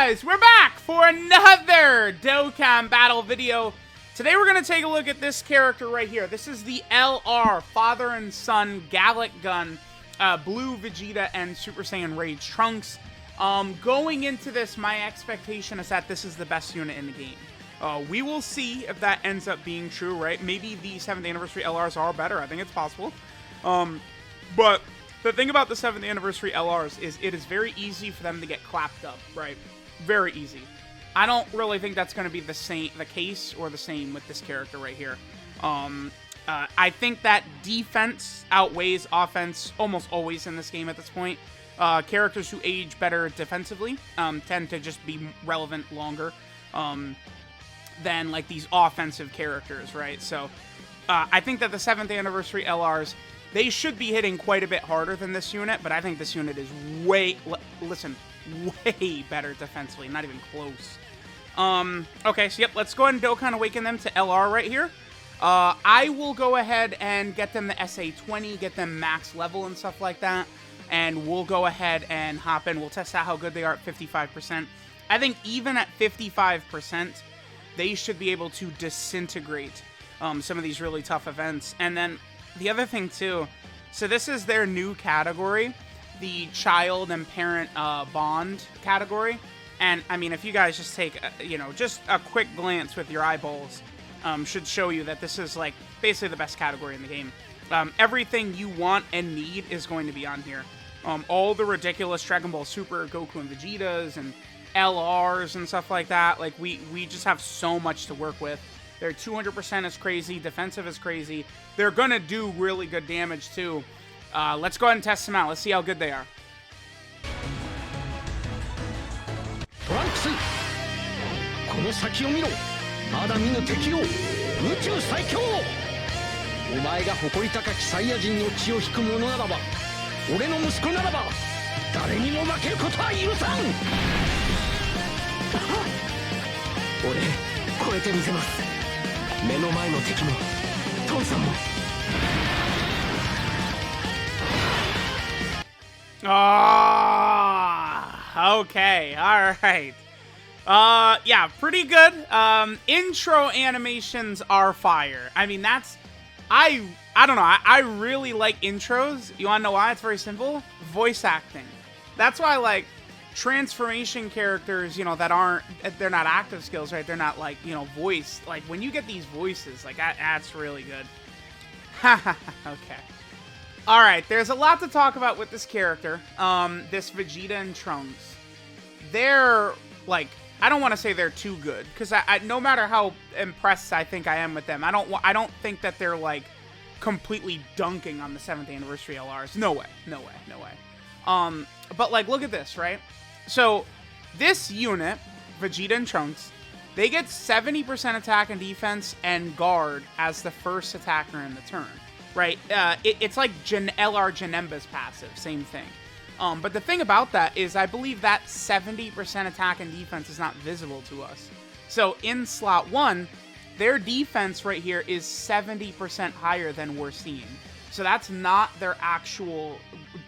guys, we're back for another Dokkan battle video. Today we're going to take a look at this character right here. This is the LR, Father and Son GALICK gun, Blue Vegeta and Super Saiyan Rage Trunks. Going into this, my expectation is that this is the best unit in the game. We will see if that ends up being true, right? Maybe the 7th anniversary LRs are better. I think it's possible. But the thing about the 7th anniversary LRs is it is very easy for them to get clapped up, right? Very easy. I don't really think that's going to be the case or the same with this character right here. I think that defense outweighs offense almost always in this game at this point. Characters who age better defensively tend to just be relevant longer than like these offensive characters, right? So I think that the 7th anniversary LRs, they should be hitting quite a bit harder than this unit, but I think this unit is way better defensively, not even close. Okay, so yep, let's go ahead and Dokkan Awaken them to LR right here. I will go ahead and get them the SA20, get them max level and stuff like that, and we'll go ahead and hop in. We'll test out how good they are at 55%. I think even at 55%, they should be able to disintegrate some of these really tough events. And then the other thing too, so this is their new category, the child and parent bond category. And I mean, if you guys just take, just a quick glance with your eyeballs, should show you that this is like basically the best category in the game. Everything you want and need is going to be on here. All the ridiculous Dragon Ball Super, Goku and Vegetas and LRs and stuff like that. Like we just have so much to work with. Their 200% is crazy. Defensive is crazy. They're going to do really good damage, too. Let's go ahead and test them out. Let's see how good they are. TRUNKS! この先を見ろ。まだ見ぬ敵を。宇宙最強。お前が誇り高きサイヤ人の血を引く者ならば、俺の息子ならば、誰にも負けることは許さん。俺、超えてみせます。目の前の敵もトンさんも。Okay, alright. Yeah, pretty good. Intro animations are fire. I mean, that's... I don't know, I really like intros. You wanna know why? It's very simple. Voice acting. That's why I like transformation characters, that aren't, they're not active skills, right? They're not like, voice. Like, when you get these voices, like, that's really good. Okay. Alright, there's a lot to talk about with this character. This Vegeta and Trunks. They're, like, I don't want to say they're too good, because no matter how impressed I think I am with them, I don't think that they're, like, completely dunking on the 7th anniversary LRs. No way. No way. No way. But, like, look at this, right? So, this unit, Vegeta and Trunks, they get 70% attack and defense and guard as the first attacker in the turn, right? It's like LR Janemba's passive, same thing. But the thing about that is I believe that 70% attack and defense is not visible to us. So, in slot 1, their defense right here is 70% higher than we're seeing. So that's not their actual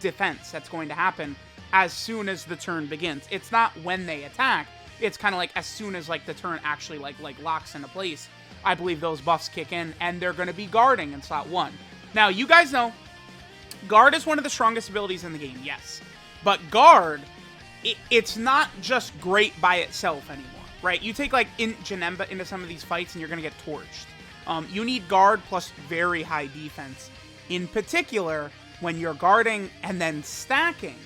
defense that's going to happen as soon as the turn begins. It's not when they attack. It's kind of like as soon as like the turn actually like locks into place. I believe those buffs kick in and they're going to be guarding in slot 1. Now, you guys know, guard is one of the strongest abilities in the game, yes. But guard, it's not just great by itself anymore, right? You take like Janemba into some of these fights and you're going to get torched. You need guard plus very high defense. In particular, when you're guarding and then stacking,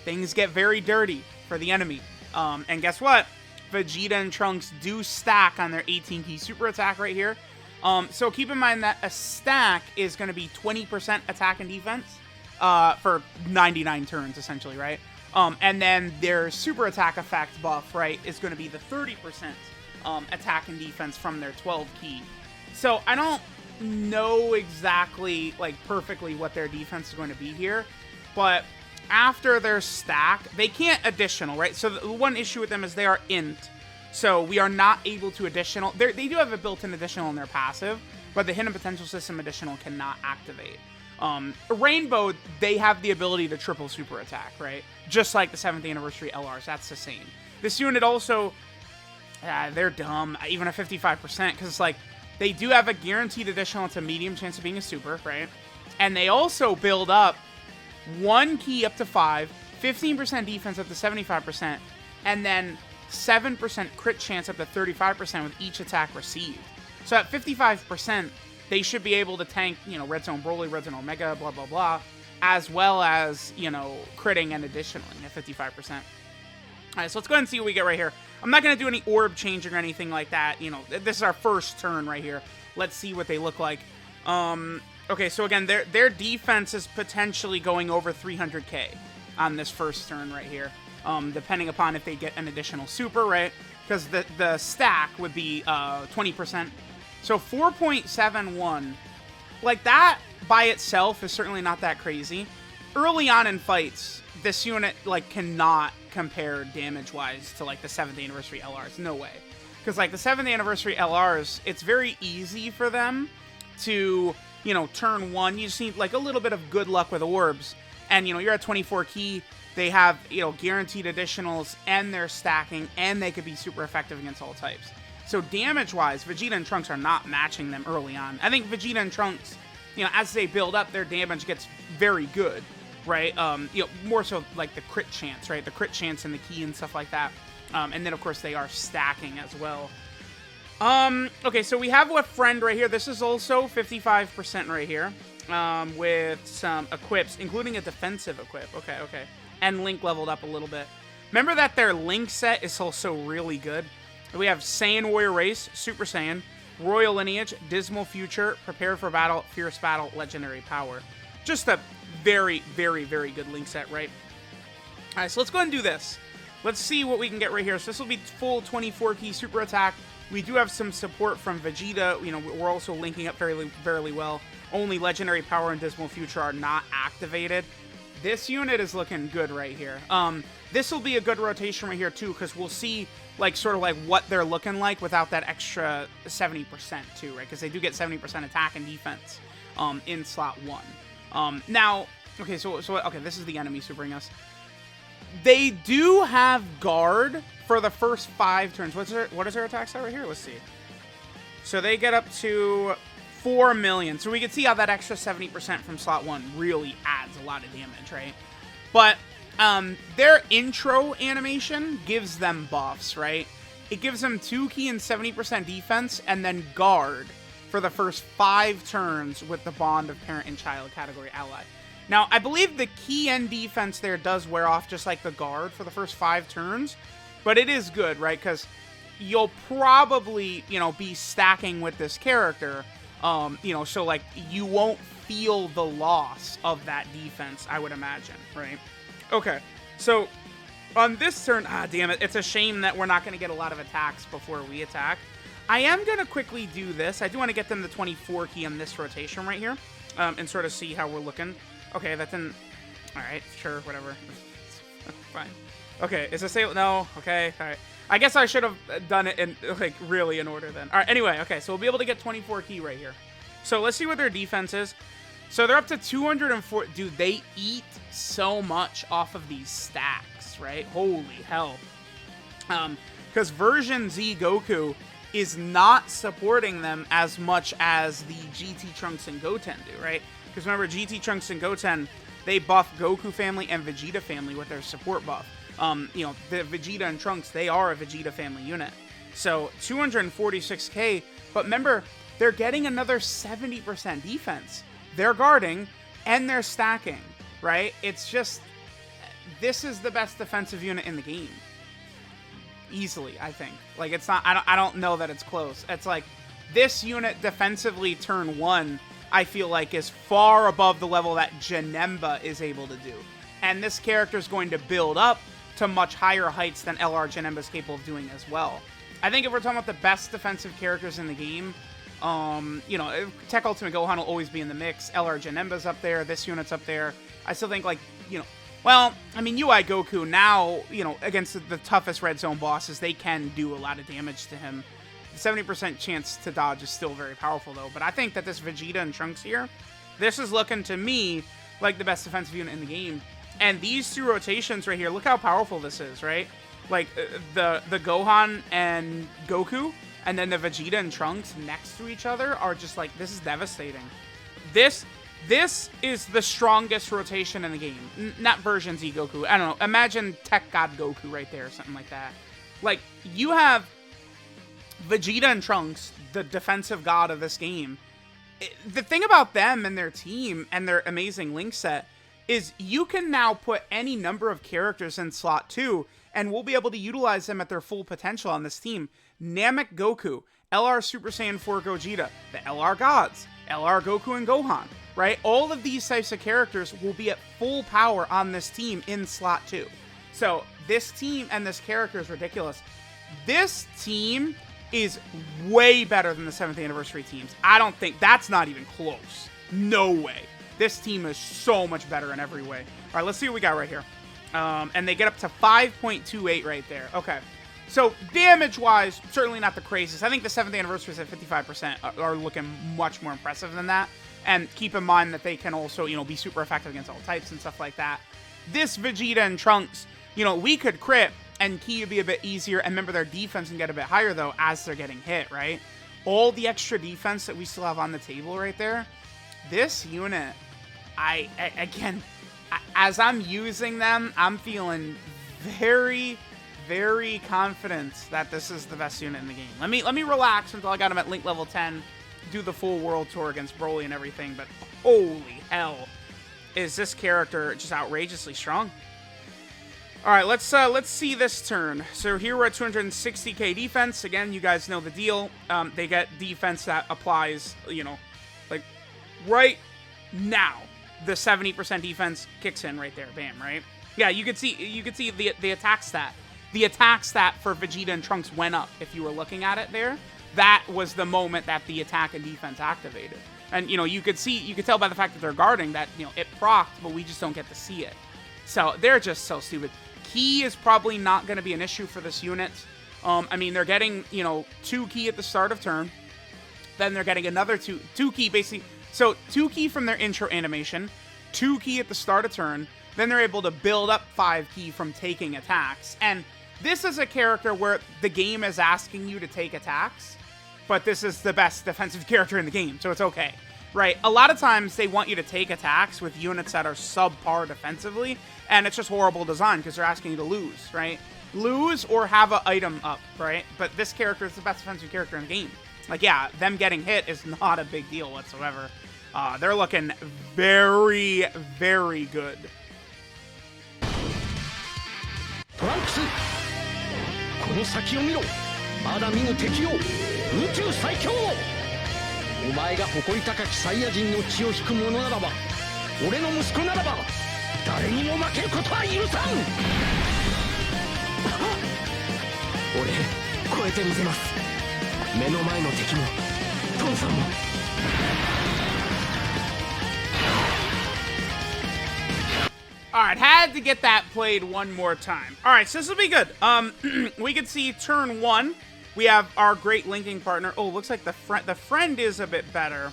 things get very dirty for the enemy. And guess what? Vegeta and Trunks do stack on their 18-key super attack right here. So keep in mind that a stack is going to be 20% attack and defense for 99 turns, essentially, right? And then their super attack effect buff, right, is going to be the 30% attack and defense from their 12-key. So I don't know exactly, like, perfectly what their defense is going to be here, but after their stack, they can't additional, right? So the one issue with them is they are int, so we are not able to additional. They do have a built-in additional in their passive, but the hidden potential system additional cannot activate. Rainbow, they have the ability to triple super attack, right? Just like the 7th anniversary LRs, that's the same. This unit also, they're dumb, even at 55%, because it's like, they do have a guaranteed additional, it's a medium chance of being a super, right? And they also build up 1 key up to 5, 15% defense up to 75%, and then 7% crit chance up to 35% with each attack received. So at 55%, they should be able to tank, you know, Red Zone Broly, Red Zone Omega, blah, blah, blah, as well as, you know, critting and additionally at 55%. All right, so let's go ahead and see what we get right here. I'm not going to do any orb changing or anything like that. You know, this is our first turn right here. Let's see what they look like. Okay, so again, their defense is potentially going over 300k on this first turn right here, depending upon if they get an additional super, right? Because the stack would be 20%. So 4.71, like that by itself is certainly not that crazy. Early on in fights, this unit like cannot compare damage-wise to like the 7th anniversary LRs. No way. Because like the 7th anniversary LRs, it's very easy for them to, you know, turn 1. You just need like a little bit of good luck with orbs. And, you know, you're at 24 key. They have, you know, guaranteed additionals, and they're stacking, and they could be super effective against all types. So damage-wise, Vegeta and Trunks are not matching them early on. I think Vegeta and Trunks, you know, as they build up, their damage gets very good, right? You know, more so like the crit chance, right? The crit chance and the key and stuff like that. And then, of course, they are stacking as well. Okay, so we have a friend right here. This is also 55% right here, with some equips, including a defensive equip. Okay. And Link leveled up a little bit. Remember that their Link set is also really good. We have Saiyan Warrior Race, Super Saiyan, Royal Lineage, Dismal Future, Prepare for Battle, Fierce Battle, Legendary Power. Just a very, very, very good Link set, right? All right, so let's go ahead and do this. Let's see what we can get right here. So this will be full 24 key super attack. We do have some support from Vegeta. You know, we're also linking up fairly well. Only Legendary Power and Dismal Future are not activated. This unit is looking good right here. This will be a good rotation right here too, because we'll see like sort of like what they're looking like without that extra 70% too, right? Because they do get 70% attack and defense in slot 1. Now, okay, so okay, this is the enemy supering us. They do have guard for the first 5 turns. What is their attack stat right here? Let's see. So they get up to 4 million. So we can see how that extra 70% from slot 1 really adds a lot of damage, right? But their intro animation gives them buffs, right? It gives them 2 key and 70% defense, and then guard for the first 5 turns with the Bond of Parent and Child category ally. Now, I believe the key and defense there does wear off just like the guard for the first 5 turns, but it is good, right? Because you'll probably, you know, be stacking with this character, you know, so like you won't feel the loss of that defense, I would imagine, right? Okay, so on this turn, damn it, it's a shame that we're not going to get a lot of attacks before we attack. I am going to quickly do this. I do want to get them the 24 key on this rotation right here, and sort of see how we're looking. Okay, that didn't... Alright, sure, whatever. Fine. Okay, is this... No, okay, alright. I guess I should have done it in, like, really in order then. Alright, anyway, okay, so we'll be able to get 24 key right here. So let's see what their defense is. So they're up to 204... Dude, they eat so much off of these stacks, right? Holy hell. Because version Z Goku is not supporting them as much as the GT Trunks and Goten do, right? Because remember, GT Trunks and Goten, they buff Goku family and Vegeta family with their support buff. You know, the Vegeta and Trunks, they are a Vegeta family unit. So 246k, but remember, they're getting another 70% defense. They're guarding and they're stacking, right? It's just, this is the best defensive unit in the game. Easily, I think. Like, it's not, I don't know that it's close. It's like, this unit defensively turn 1, I feel like, is far above the level that Janemba is able to do. And this character is going to build up to much higher heights than LR Janemba is capable of doing as well. I think if we're talking about the best defensive characters in the game, you know, Tech Ultimate Gohan will always be in the mix. LR Janemba's up there. This unit's up there. I still think, like, you know, well, I mean, UI Goku now, you know, against the toughest Red Zone bosses, they can do a lot of damage to him. The 70% chance to dodge is still very powerful, though. But I think that this Vegeta and Trunks here, This is looking to me like the best defensive unit in the game. And these two rotations right here, look how powerful this is, right? Like, the Gohan and Goku, and then the Vegeta and Trunks next to each other are just like, this is devastating. This is the strongest rotation in the game. Not version Z Goku. I don't know. Imagine Tech God Goku right there or something like that. Like, you have Vegeta and Trunks, the defensive god of this game. The thing about them and their team and their amazing link set is you can now put any number of characters in slot 2, and we'll be able to utilize them at their full potential on this team. Namek Goku, LR Super Saiyan 4 Gogeta, the LR Gods, LR Goku and Gohan, right? All of these types of characters will be at full power on this team in slot 2. So this team and this character is ridiculous. This team is way better than the 7th anniversary teams. I don't think that's not even close. No way. This team is so much better in every way. All right, let's see what we got right here. And they get up to 5.28 right there. Okay. So damage-wise, certainly not the craziest. I think the 7th anniversaries at 55% are looking much more impressive than that. And keep in mind that they can also, you know, be super effective against all types and stuff like that. This Vegeta and Trunks, you know, we could crit and Ki would be a bit easier. And remember, their defense can get a bit higher, though, as they're getting hit, right? All the extra defense that we still have on the table right there. This unit, again, as I'm using them, I'm feeling very, very confident that this is the best unit in the game. Let me relax until I got him at link level 10, do the full world tour against Broly and everything, but holy hell, is this character just outrageously strong. All right, let's see this turn. So here we're at 260k defense. Again, you guys know the deal. They get defense that applies, you know, like right now. The 70% defense kicks in right there. Bam, right? Yeah, you could see the attack stat. The attack stat for Vegeta and Trunks went up if you were looking at it there. That was the moment that the attack and defense activated. And, you know, you could tell by the fact that they're guarding that, you know, it procced, but we just don't get to see it. So they're just so stupid. Ki is probably not going to be an issue for this unit. I mean, they're getting, you know, 2 Ki at the start of turn. Then they're getting another 2 Ki basically. So 2 Ki from their intro animation, 2 Ki at the start of turn, then they're able to build up 5 Ki from taking attacks. And this is a character where the game is asking you to take attacks, but this is the best defensive character in the game, so it's okay, right? A lot of times they want you to take attacks with units that are subpar defensively, and it's just horrible design because they're asking you to lose, right? Lose or have an item up, right? But this character is the best defensive character in the game. Like, yeah, them getting hit is not a big deal whatsoever. They're looking very, very good. TRUNKS この先を見ろまだ見ぬ敵よ宇宙最強お前が誇り高きサイヤ人の血を引く者ならば俺の息子ならば誰にも負けることは許さん俺超えてみせます目の前の敵もトンさんもAlright, had to get that played one more time. Alright, so this will be good. We can see turn 1. We have our great linking partner. Oh, looks like the friend is a bit better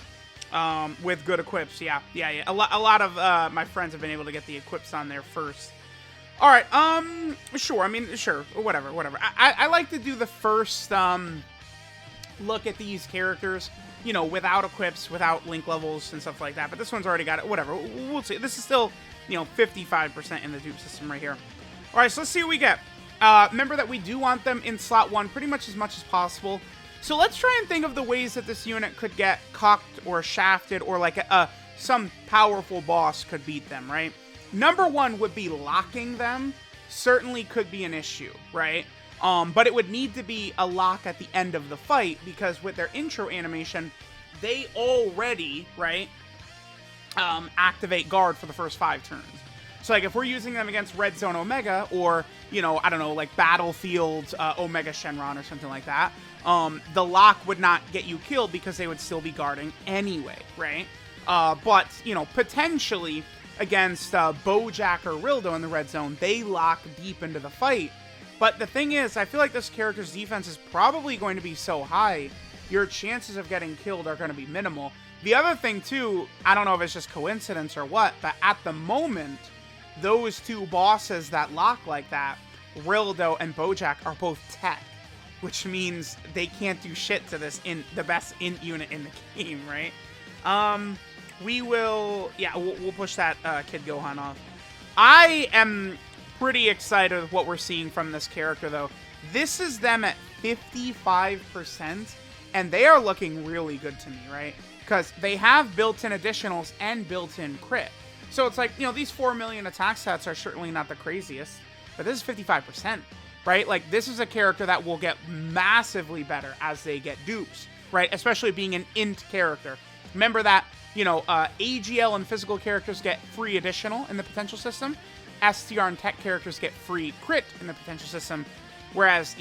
with good equips. Yeah. A lot of my friends have been able to get the equips on there first. Alright, sure. I mean, sure. Whatever. I like to do the first look at these characters, you know, without equips, without link levels and stuff like that. But this one's already got it. Whatever. We'll see. This is still, you know, 55% in the dupe system right here. All right, so let's see what we get. Remember that we do want them in slot 1 pretty much as possible. So let's try and think of the ways that this unit could get cocked or shafted, or like some powerful boss could beat them, right? Number 1 would be locking them. Certainly could be an issue, right? But it would need to be a lock at the end of the fight, because with their intro animation, they already, right, activate guard for the first 5 turns. So, like, if we're using them against Red Zone Omega, or, you know, I don't know, like Battlefield Omega Shenron or something like that, the lock would not get you killed because they would still be guarding anyway, right? But, you know, potentially against Bojack or Rildo in the Red Zone, they lock deep into the fight. But the thing is, I feel like this character's defense is probably going to be so high, your chances of getting killed are going to be minimal. The other thing, too, I don't know if it's just coincidence or what, but at the moment, those two bosses that lock like that, Rildo and Bojack, are both tech, which means they can't do shit to this the best int unit in the game, right? We'll push that Kid Gohan off. I am pretty excited with what we're seeing from this character, though. This is them at 55%, and they are looking really good to me, right? Because they have built-in additionals and built-in crit. So it's like, these 4 million attack stats are certainly not the craziest, but this is 55%, right? Like, this is a character that will get massively better as they get dupes, right? Especially being an int character. Remember that, AGL and physical characters get free additional in the potential system. STR and tech characters get free crit in the potential system. Whereas,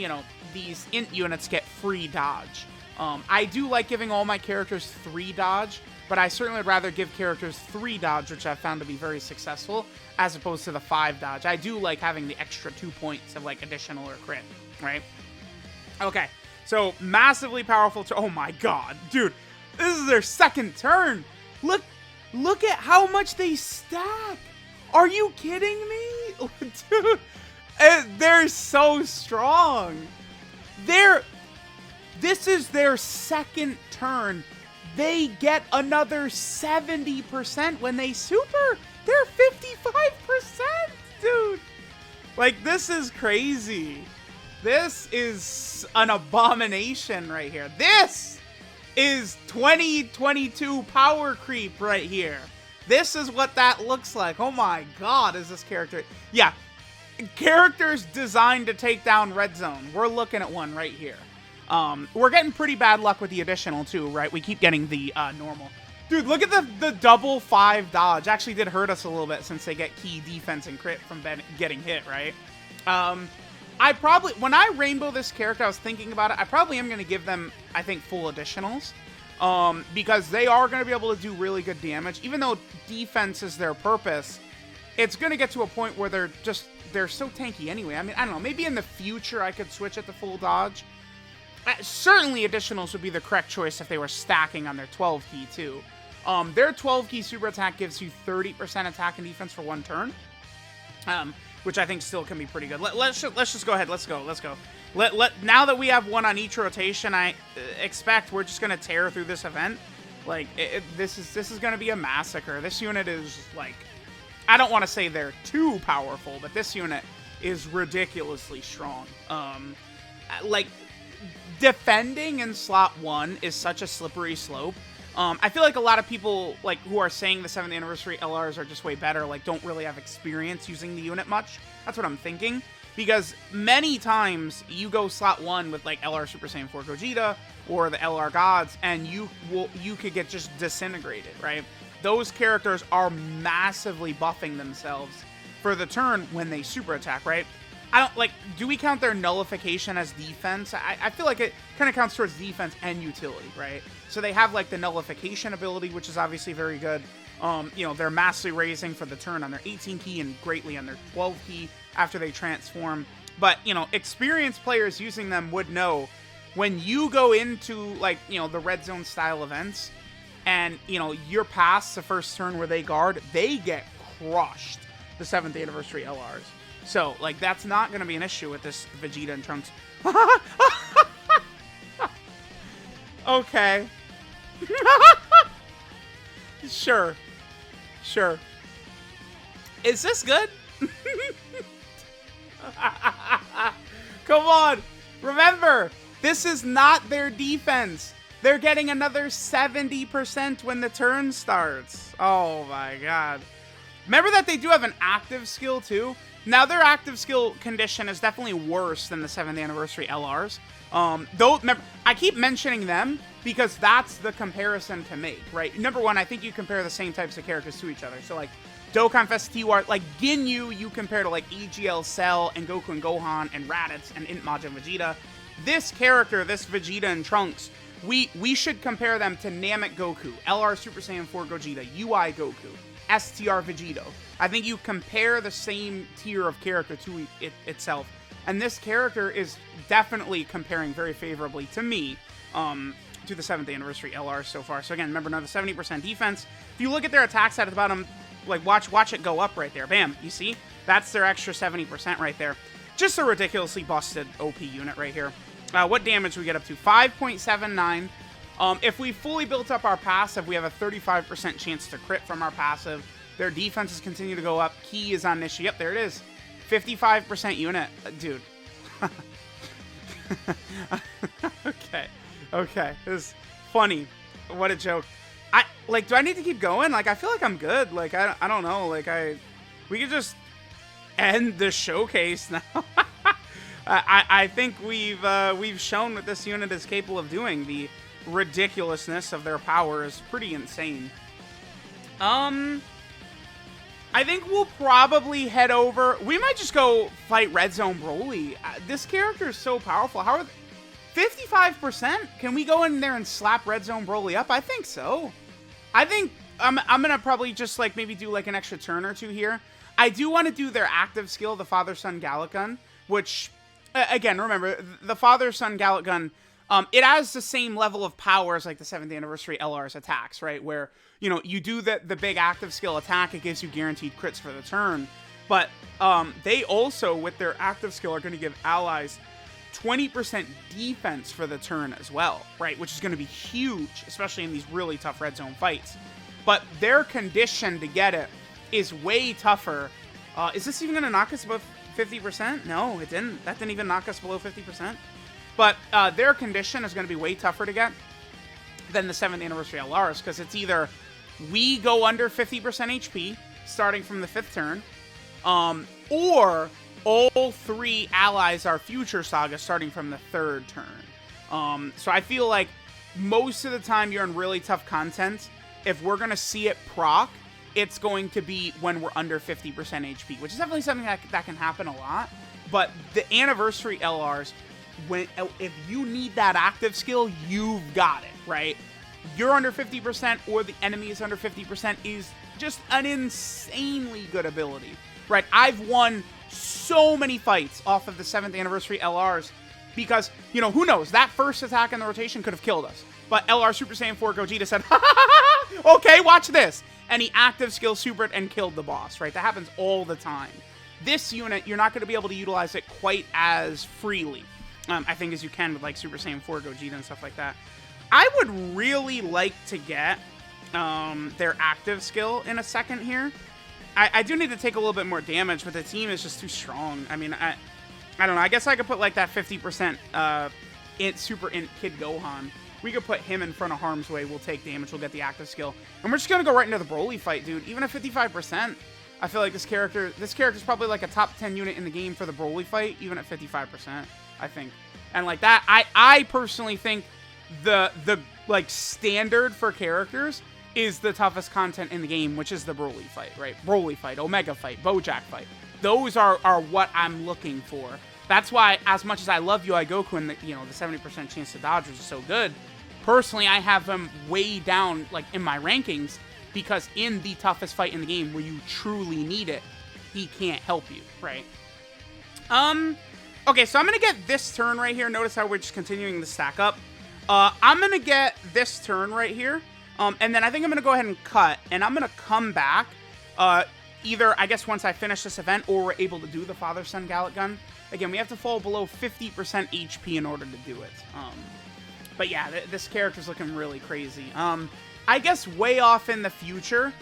these int units get free dodge. I do like giving all my characters 3 dodge, but I certainly would rather give characters 3 dodge, which I've found to be very successful, as opposed to the 5 dodge. I do like having the extra 2 points of, like, additional or crit, right? Okay, so massively powerful. Oh my god, dude, this is their second turn. Look at how much they stack. Are you kidding me? Dude, they're so strong. This is their second turn. They get another 70% when they super. They're 55%, dude. Like, this is crazy. This is an abomination right here. This is 2022 power creep right here. This is what that looks like. Oh my god, is this character... Yeah, characters designed to take down Red Zone. We're looking at one right here. We're getting pretty bad luck with the additional, too, right? We keep getting the normal. Dude, look at the double 5 dodge. Actually did hurt us a little bit since they get key defense and crit from getting hit, right? When I rainbow this character, I was thinking about it. I probably am going to give them, I think, full additionals. Because they are going to be able to do really good damage. Even though defense is their purpose, it's going to get to a point where they're so tanky anyway. I mean, I don't know. Maybe in the future I could switch it to full dodge. Certainly additionals would be the correct choice if they were stacking on their 12 key too. Their 12 key super attack gives you 30% attack and defense for 1 turn. Which I think still can be pretty good. Let's just go ahead. Let's go. Now that we have one on each rotation, I expect we're just gonna tear through this event. Like this is gonna be a massacre. This unit is like, I don't want to say they're too powerful, but this unit is ridiculously strong. Like defending in slot 1 is such a slippery slope. I feel like a lot of people like who are saying the 7th anniversary LRs are just way better, like don't really have experience using the unit much. That's what I'm thinking. Because many times you go slot 1 with like LR Super Saiyan 4 Gogeta or the LR Gods, and you could get just disintegrated, right? Those characters are massively buffing themselves for the turn when they super attack, right? I don't like. Do we count their nullification as defense? I feel like it kind of counts towards defense and utility, right? So they have like the nullification ability, which is obviously very good. They're massively raising for the turn on their 18 key and greatly on their 12 key after they transform. But, experienced players using them would know when you go into, like, the red zone style events and, you're past the first turn where they guard, they get crushed, the 7th anniversary LRs. So, like, that's not going to be an issue with this Vegeta and Trunks. Okay. Sure. Is this good? Come on. Remember, this is not their defense. They're getting another 70% when the turn starts. Oh my god. Remember that they do have an active skill too? Now their active skill condition is definitely worse than the 7th anniversary LRs. Though, remember, I keep mentioning them because that's the comparison to make, right? Number one, I think you compare the same types of characters to each other. So, like, Dokkan Festiwar, like, Ginyu, you compare to, like, EGL Cell and Goku and Gohan and Raditz and Int Majin Vegeta. This character, this Vegeta and Trunks, we should compare them to Namek Goku, LR Super Saiyan 4 Gogeta, UI Goku, STR Vegito. I think you compare the same tier of character to itself. And this character is definitely comparing very favorably to me. to the 7th anniversary LR so far. So again, remember, another 70% defense. If you look at their attack stat at the bottom, like watch it go up right there. Bam, you see? That's their extra 70% right there. Just a ridiculously busted OP unit right here. What damage we get up to? 5.79. If we fully built up our passive, we have a 35% chance to crit from our passive. Their defenses continue to go up. Key is on this. Yep, there it is. 55% unit. Dude. Okay. This is funny. What a joke. Do I need to keep going? Like, I feel like I'm good. Like, I don't know. Like, we could just end the showcase now. I think we've shown what this unit is capable of doing. The ridiculousness of their power is pretty insane. I think we'll probably head over. We might just go fight Red Zone Broly. This character is so powerful. How are 55%? Can we go in there and slap Red Zone Broly up? I think so. I think I'm gonna probably just like maybe do like an extra turn or two here. I do want to do their active skill, the Father-Son GALICK gun, which again, remember the Father-Son GALICK gun. It has the same level of power as like the 7th anniversary LR's attacks, right? Where, you know, you do the big active skill attack, it gives you guaranteed crits for the turn. But they also, with their active skill, are going to give allies 20% defense for the turn as well, right? Which is going to be huge, especially in these really tough red zone fights. But their condition to get it is way tougher. Is this even going to knock us above 50%? No, it didn't. That didn't even knock us below 50%. But their condition is going to be way tougher to get than the 7th anniversary LRs, because it's either we go under 50% HP starting from the 5th turn, or all 3 allies are future saga starting from the 3rd turn. So I feel like most of the time you're in really tough content, if we're going to see it proc, it's going to be when we're under 50% HP, which is definitely something that can happen a lot. But the anniversary LRs, if you need that active skill, you've got it, right? You're under 50% or the enemy is under 50% is just an insanely good ability, right? I've won so many fights off of the 7th anniversary LRs because, you know, who knows? That first attack in the rotation could have killed us. But LR Super Saiyan 4 Gogeta said, okay, watch this. And he active skill supered and killed the boss, right? That happens all the time. This unit, you're not going to be able to utilize it quite as freely, I think, as you can with like Super Saiyan 4 Gogeta and stuff like that. I would really like to get their active skill in a second here. I do need to take a little bit more damage, but the team is just too strong. I mean, I don't know. I guess I could put like that 50% Super Int Kid Gohan. We could put him in front of harm's way. We'll take damage. We'll get the active skill. And we're just going to go right into the Broly fight, dude. Even at 55%, I feel like this character's probably like a top 10 unit in the game for the Broly fight, even at 55%, I think. And like that, I personally think the like standard for characters is the toughest content in the game, which is the Broly fight, right? Broly fight, Omega fight, Bojack fight. Those are what I'm looking for. That's why, as much as I love UI Goku and the 70% chance to dodge is so good, personally, I have him way down like in my rankings because in the toughest fight in the game where you truly need it, he can't help you, right? Okay, so I'm going to get this turn right here. Notice how we're just continuing to stack up. I'm going to get this turn right here. And then I think I'm going to go ahead and cut. And I'm going to come back either, I guess, once I finish this event or we're able to do the Father-Son GALICK gun. Again, we have to fall below 50% HP in order to do it. But yeah, this character's looking really crazy. I guess way off in the future,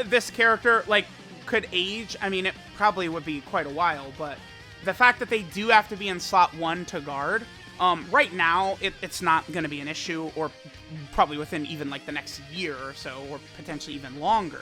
this character, like, could age. I mean, it probably would be quite a while, but the fact that they do have to be in slot 1 to guard, right now, it's not going to be an issue, or probably within even, like, the next year or so, or potentially even longer.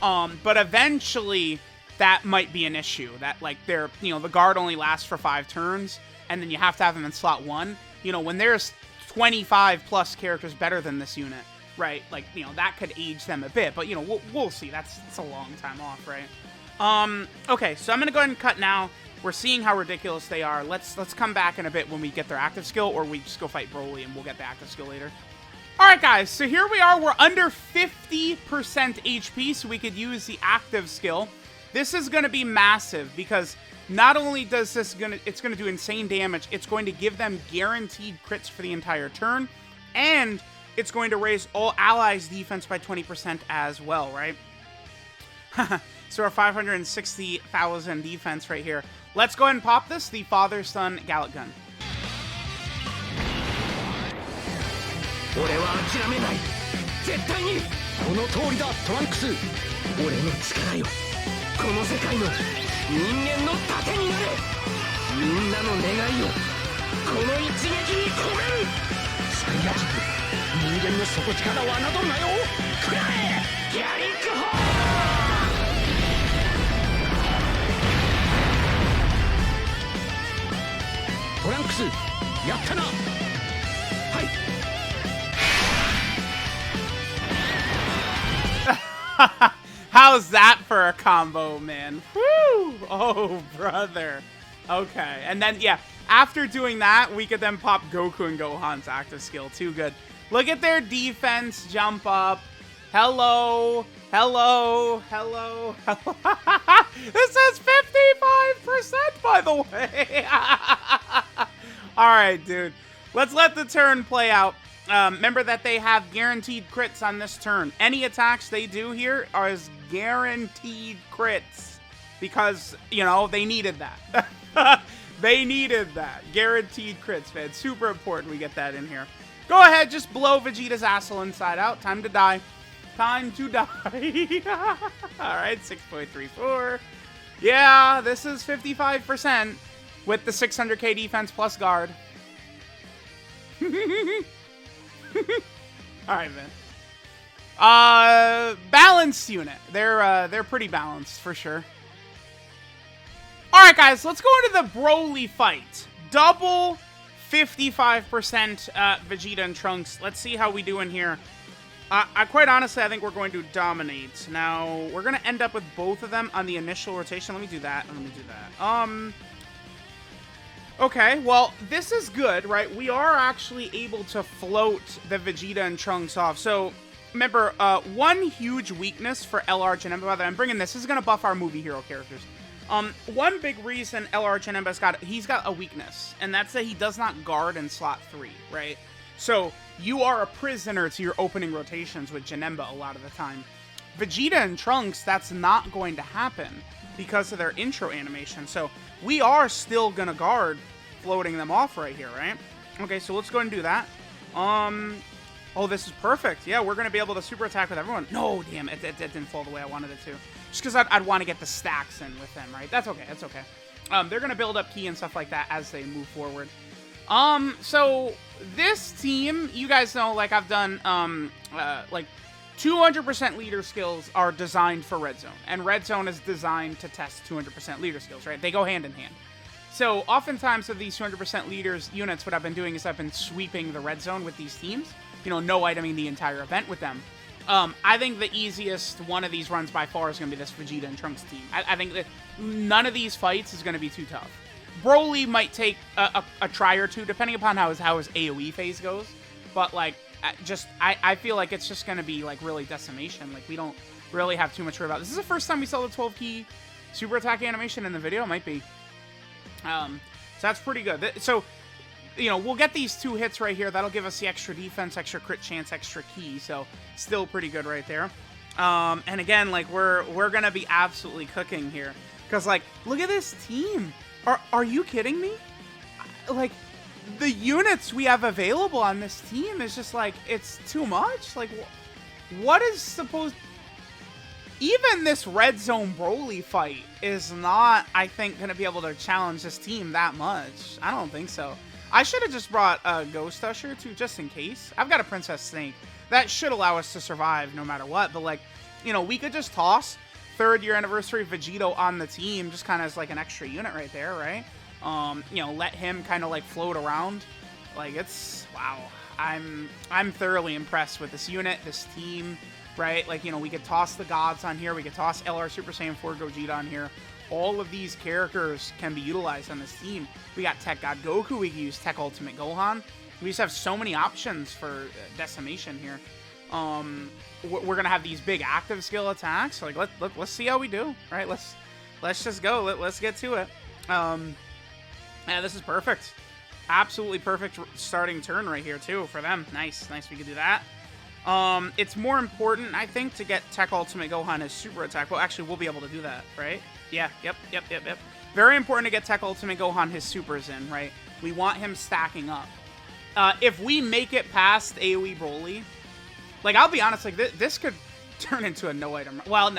But eventually, that might be an issue. That, like, the guard only lasts for 5 turns, and then you have to have them in slot 1. You know, when there's 25-plus characters better than this unit, right? Like, that could age them a bit, but, we'll see. That's a long time off, right? Okay, so I'm going to go ahead and cut now. We're seeing how ridiculous they are. Let's come back in a bit when we get their active skill, or we just go fight Broly and we'll get the active skill later. Alright guys, so here we are. We're under 50% HP, so we could use the active skill. This is going to be massive because not only does it's going to do insane damage, it's going to give them guaranteed crits for the entire turn, and it's going to raise all allies' defense by 20% as well, right? So our 560,000 defense right here. Let's go ahead and pop this, the father-son Gallic gun. 俺は諦めない。絶対に。この通りだ、トランクス。俺の力よ。この世界の人間の盾になれ。みんなの願いをこの一撃に込める。サイヤ人、人間の底力は侮るなよ。食らえ、ギャリックホー。トランクス、やったな。はい。How's that for a combo, man? Woo! Oh, brother. Okay, and then, yeah, after doing that, we could then pop Goku and Gohan's active skill. Too good. Look at their defense jump up. Hello. Hello. Hello. Hello. This says 55%, by the way. All right, dude. Let's let the turn play out. Remember that they have guaranteed crits on this turn. Any attacks they do here are as guaranteed crits because, you know, they needed that. They needed that. Guaranteed crits, man. Super important we get that in here. Go ahead, just blow Vegeta's asshole inside out. Time to die. Time to die. All right, 6.34. Yeah, this is 55% with the 600k defense plus guard. All right, man. Balanced unit. They're pretty balanced for sure. All right, guys, let's go into the Broly fight. Double 55% Vegeta and Trunks. Let's see how we do in here. I quite honestly, I think we're going to dominate. Now, we're going to end up with both of them on the initial rotation. Let me do that. Let me do that. Okay, well, this is good, right? We are actually able to float the Vegeta and Trunks off. So, remember, one huge weakness for LR Janemba, by the way, I'm bringing this. This is going to buff our movie hero characters. One big reason LR Janemba's he's got a weakness, and that's that he does not guard in slot 3, right? So, you are a prisoner to your opening rotations with Janemba a lot of the time. Vegeta and Trunks, that's not going to happen because of their intro animation. So, we are still going to guard floating them off right here, right? Okay, so let's go ahead and do that. Oh, this is perfect. Yeah, we're going to be able to super attack with everyone. No, damn, it didn't fall the way I wanted it to. Just because I'd want to get the stacks in with them, right? That's okay, that's okay. They're going to build up ki and stuff like that as they move forward. So this team, you guys know, like I've done, like 200% leader skills are designed for Red Zone. And Red Zone is designed to test 200% leader skills, right? They go hand in hand. So oftentimes with these 200% leaders units, what I've been doing is I've been sweeping the Red Zone with these teams. You know, no iteming the entire event with them. I think the easiest one of these runs by far is going to be this Vegeta and Trunks team. I think that none of these fights is going to be too tough. Broly might take a try or two, depending upon how his AoE phase goes. But, like, I feel like it's just going to be, like, really decimation. Like, we don't really have too much to worry about. This is the first time we saw the 12 key super attack animation in the video. It might be. So that's pretty good. So, you know, we'll get these 2 hits right here. That'll give us the extra defense, extra crit chance, extra key. So, still pretty good right there. And again, like, we're going to be absolutely cooking here. Because, like, look at this team. Are you kidding me? Like, the units we have available on this team is just, like, it's too much. Like, what is supposed... Even this Red Zone Broly fight is not, I think, going to be able to challenge this team that much. I don't think so. I should have just brought a Ghost Usher, too, just in case. I've got a Princess Snake. That should allow us to survive no matter what. But, like, you know, we could just toss 3rd year anniversary Vegito on the team, just kind of as, like, an extra unit right there, right? You know, let him kind of, like, float around. Like, it's... Wow. I'm thoroughly impressed with this unit, this team, right? Like, you know, we could toss the gods on here. We could toss LR Super Saiyan 4 Gogeta on here. All of these characters can be utilized on this team. We got Tech God Goku. We can use Tech Ultimate Gohan. We just have so many options for decimation here. We're going to have these big active skill attacks. So, like, let's see how we do, right? Let's just go. Let's get to it. Yeah, this is perfect. Absolutely perfect starting turn right here, too, for them. Nice. Nice, we could do that. It's more important, I think, to get Tech Ultimate Gohan as super attack. Well, actually, we'll be able to do that, right? Yeah, yep. Very important to get Tech Ultimate Gohan his supers in, right? We want him stacking up. If we make it past AoE Broly, like, I'll be honest, like, this could turn into a no-item run. Well,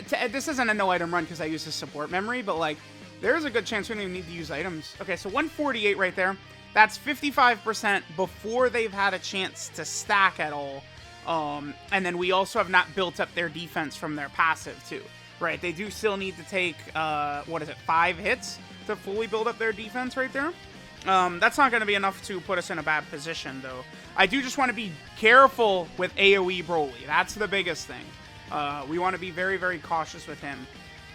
this isn't a no-item run because I use the support memory, but, like, there's a good chance we don't even need to use items. Okay, so 148 right there. That's 55% before they've had a chance to stack at all. And then we also have not built up their defense from their passive, too. Right, they do still need to take, 5 hits to fully build up their defense right there. That's not going to be enough to put us in a bad position, though. I do just want to be careful with AoE Broly. That's the biggest thing. We want to be very, very cautious with him.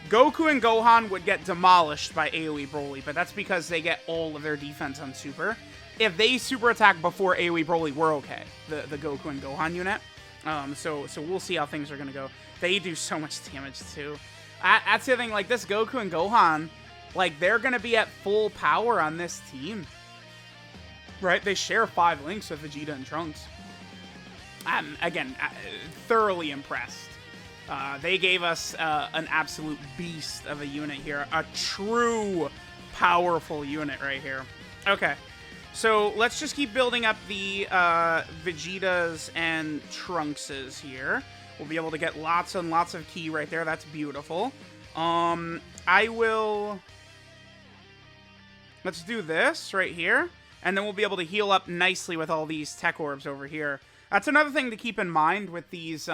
Goku and Gohan would get demolished by AoE Broly, but that's because they get all of their defense on Super. If they Super attack before AoE Broly, we're okay. The Goku and Gohan unit. So we'll see how things are going to go. They do so much damage, too. That's the other thing, like, this Goku and Gohan, like, they're going to be at full power on this team. Right? They share 5 links with Vegeta and Trunks. Again, thoroughly impressed. They gave us an absolute beast of a unit here. A true powerful unit right here. Okay. So let's just keep building up the Vegetas and Trunkses here. We'll be able to get lots and lots of ki right there. That's beautiful. I will... Let's do this right here. And then we'll be able to heal up nicely with all these tech orbs over here. That's another thing to keep in mind with these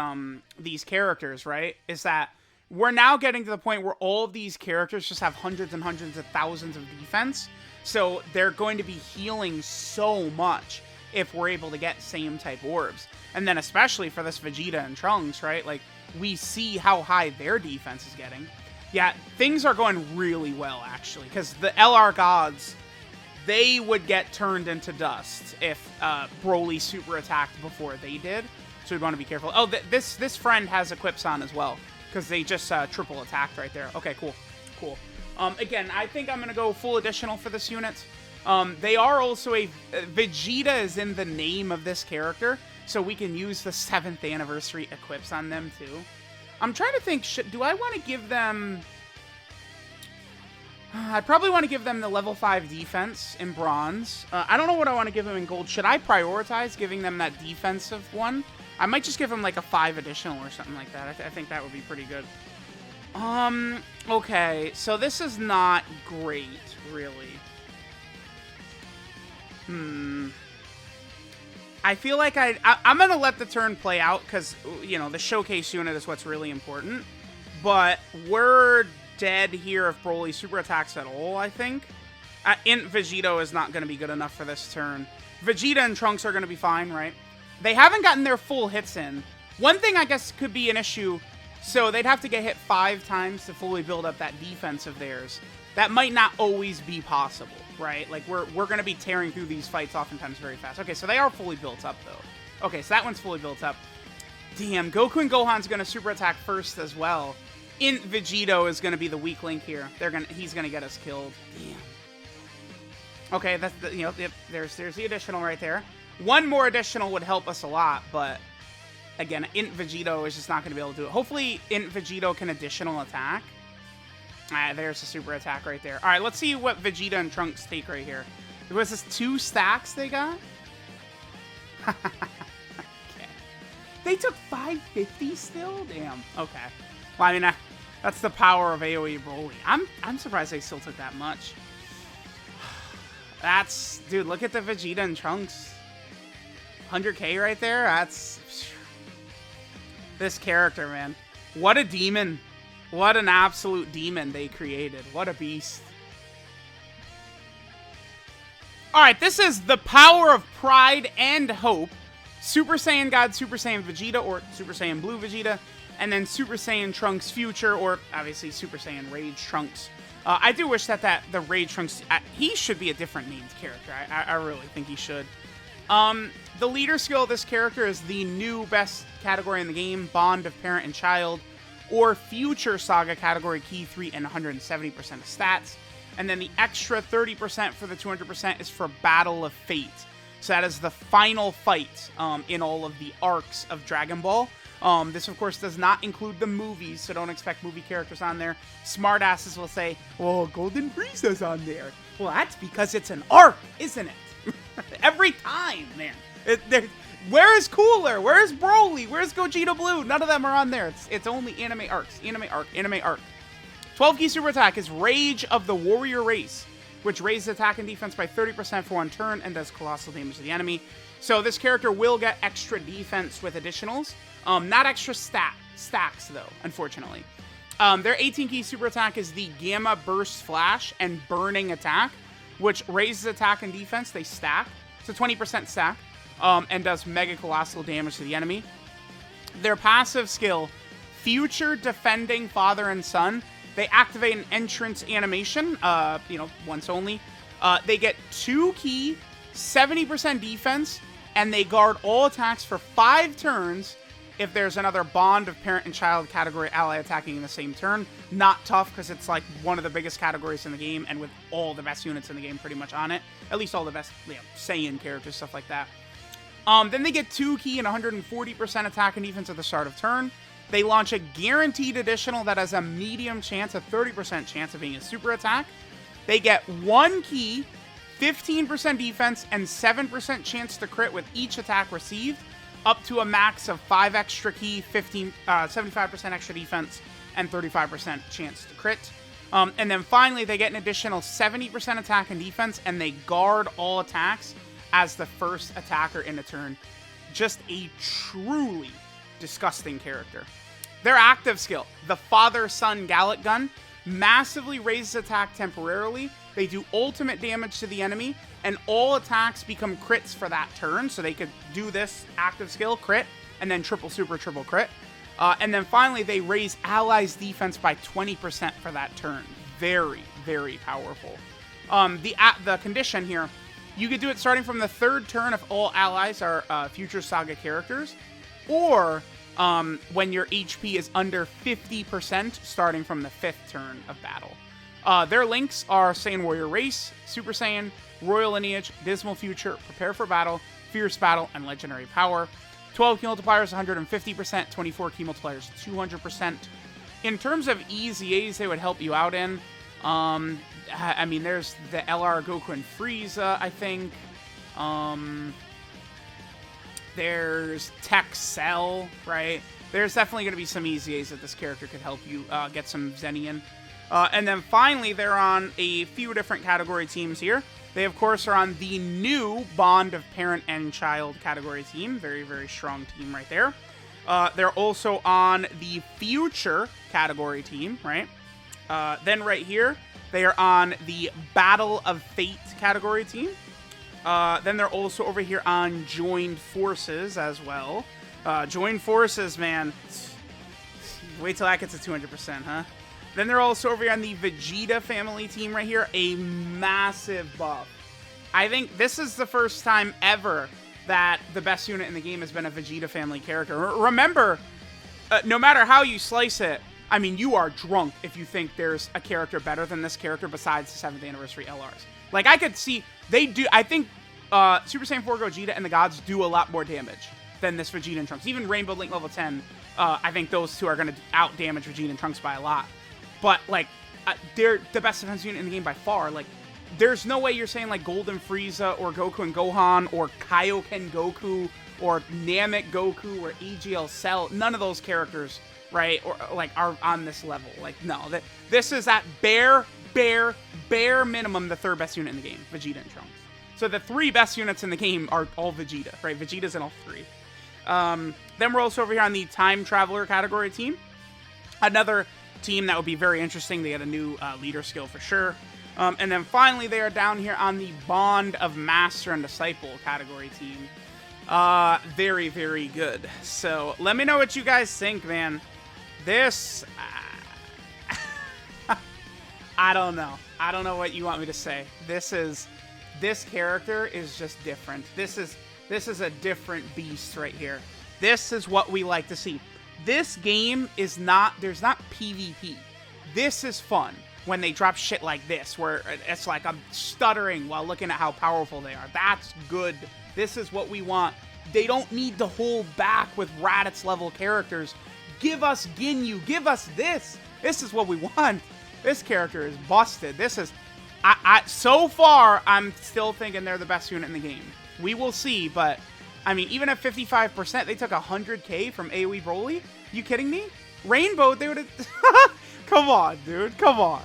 characters, right? Is that we're now getting to the point where all of these characters just have hundreds and hundreds of thousands of defense. So they're going to be healing so much if we're able to get same type orbs. And then especially for this Vegeta and Trunks, right? Like, we see how high their defense is getting. Yeah, things are going really well, actually. Because the LR gods, they would get turned into dust if Broly super attacked before they did. So we'd want to be careful. Oh, this friend has equips on as well. Because they just triple attacked right there. Okay, cool. Cool. Again, I think I'm going to go full additional for this unit. They are also Vegeta is in the name of this character. So we can use the 7th anniversary equips on them too. I'm trying to think, do I want to give them... I'd probably want to give them the level 5 defense in bronze. I don't know what I want to give them in gold. Should I prioritize giving them that defensive one? I might just give them like a 5 additional or something like that. I think that would be pretty good. Okay, so this is not great, really. I feel like I'm going to let the turn play out because, you know, the showcase unit is what's really important. But we're dead here if Broly super attacks at all, I think. Int Vegito is not going to be good enough for this turn. Vegeta and Trunks are going to be fine, right? They haven't gotten their full hits in. One thing I guess could be an issue, so they'd have to get hit 5 times to fully build up that defense of theirs. That might not always be possible, right? Like, we're going to be tearing through these fights oftentimes very fast. Okay, so they are fully built up, though. Okay, so that one's fully built up. Damn, Goku and Gohan's going to super attack first as well. Int Vegito is going to be the weak link here. He's going to get us killed. Damn. Okay, that's the, you know, there's the additional right there. One more additional would help us a lot, but again, Int Vegito is just not going to be able to do it. Hopefully, Int Vegito can additional attack. There's a super attack right there. All right, let's see what Vegeta and Trunks take right here. Was this 2 stacks they got? Okay. They took 550 still? Damn. Okay. Well, I mean, that's the power of AoE Broly. I'm surprised they still took that much. That's... Dude, look at the Vegeta and Trunks. 100k right there? That's... This character, man. What a demon. What an absolute demon they created. What a beast. Alright, this is the power of pride and hope. Super Saiyan God, Super Saiyan Vegeta, or Super Saiyan Blue Vegeta, and then Super Saiyan Trunks Future, or obviously Super Saiyan Rage Trunks. I do wish that the Rage Trunks, he should be a different named character. I really think he should. The leader skill of this character is the new best category in the game, Bond of Parent and Child, or Future Saga category, Key 3 and 170% of stats. And then the extra 30% for the 200% is for Battle of Fate. So that is the final fight in all of the arcs of Dragon Ball. This, of course, does not include the movies, so don't expect movie characters on there. Smartasses will say, well, Golden Frieza's on there. Well, that's because it's an arc, isn't it? Every time, man. Where is Cooler? Where is Broly? Where's Gogeta Blue? None of them are on there. It's only anime arcs. Anime arc. Anime arc. 12 key super attack is Rage of the Warrior Race, which raises attack and defense by 30% for one turn and does colossal damage to the enemy. So this character will get extra defense with additionals. Not extra stacks, though, unfortunately. Their 18 key super attack is the Gamma Burst Flash and Burning Attack, which raises attack and defense. They stack. So 20% stack. And does mega colossal damage to the enemy. Their passive skill, Future Defending Father and Son. They activate an entrance animation, once only. They get 2 key, 70% defense, and they guard all attacks for 5 turns if there's another Bond of Parent and Child category ally attacking in the same turn. Not tough, because it's like one of the biggest categories in the game, and with all the best units in the game pretty much on it. At least all the best Saiyan characters, stuff like that. Then they get 2 key and 140% attack and defense at the start of turn. They launch a guaranteed additional that has a medium chance, a 30% chance of being a super attack. They get 1 key, 15% defense, and 7% chance to crit with each attack received, up to a max of 5 extra key, 75% extra defense, and 35% chance to crit. And then finally, they get an additional 70% attack and defense, and they guard all attacks as the first attacker in a turn. Just a truly disgusting character. Their active skill, the Father-Son GALICK gun, massively raises attack temporarily. They do ultimate damage to the enemy, and all attacks become crits for that turn. So they could do this active skill, crit, and then triple super, triple crit. And then finally, they raise allies' defense by 20% for that turn. Very, very powerful. The condition here, you could do it starting from the 3rd turn if all allies are Future Saga characters, or when your HP is under 50% starting from the 5th turn of battle. Their links are Saiyan Warrior Race, Super Saiyan, Royal Lineage, Dismal Future, Prepare for Battle, Fierce Battle, and Legendary Power. 12 key multipliers, 150%, 24 key multipliers, 200%. In terms of EZAs they would help you out in, I mean, there's the LR Goku and Frieza, I think. There's Tech Cell, right? There's definitely going to be some EZAs that this character could help you get some Zenian. And then finally, they're on a few different category teams here. They, of course, are on the new Bond of Parent and Child category team. Very, very strong team right there. They're also on the Future category team, right? Then right here, they are on the Battle of Fate category team. Then they're also over here on Joined Forces as well. Joined Forces, man. Wait till that gets to 200%, huh? Then they're also over here on the Vegeta family team right here. A massive buff. I think this is the first time ever that the best unit in the game has been a Vegeta family character. Remember, no matter how you slice it, I mean, you are drunk if you think there's a character better than this character besides the 7th anniversary LRs. Like, I could see, they do, I think Super Saiyan 4 Gogeta and the Gods do a lot more damage than this Vegeta and Trunks. Even Rainbow Link level 10, I think those two are going to out-damage Vegeta and Trunks by a lot. But, like, they're the best defense unit in the game by far. Like, there's no way you're saying, like, Golden Frieza or Goku and Gohan or Kaioken Goku or Namek Goku or AGL Cell. None of those characters, right, or like, are on this level. Like, no. This is at bare minimum the 3rd best unit in the game, Vegeta and Trunks. So the 3 best units in the game are all Vegeta, right? Vegeta's in all 3. Then we're also over here on the Time Traveler category team. Another team that would be very interesting. They had a new leader skill for sure. And then finally, they are down here on the Bond of Master and Disciple category team. Very, very good. So let me know what you guys think, man. This, I don't know. I don't know what you want me to say. This character is just different. This is a different beast right here. This is what we like to see. This game is not, there's not PvP. This is fun. when they drop shit like this, where it's like I'm stuttering while looking at how powerful they are. That's good. This is what we want. They don't need to hold back with Raditz level characters. Give us Ginyu. Give us this. This is what we want. This character is busted. This is... so far, I'm still thinking they're the best unit in the game. We will see, but... I mean, even at 55%, they took 100k from AoE Broly? You kidding me? Rainbow, they would have... Come on, dude. Come on.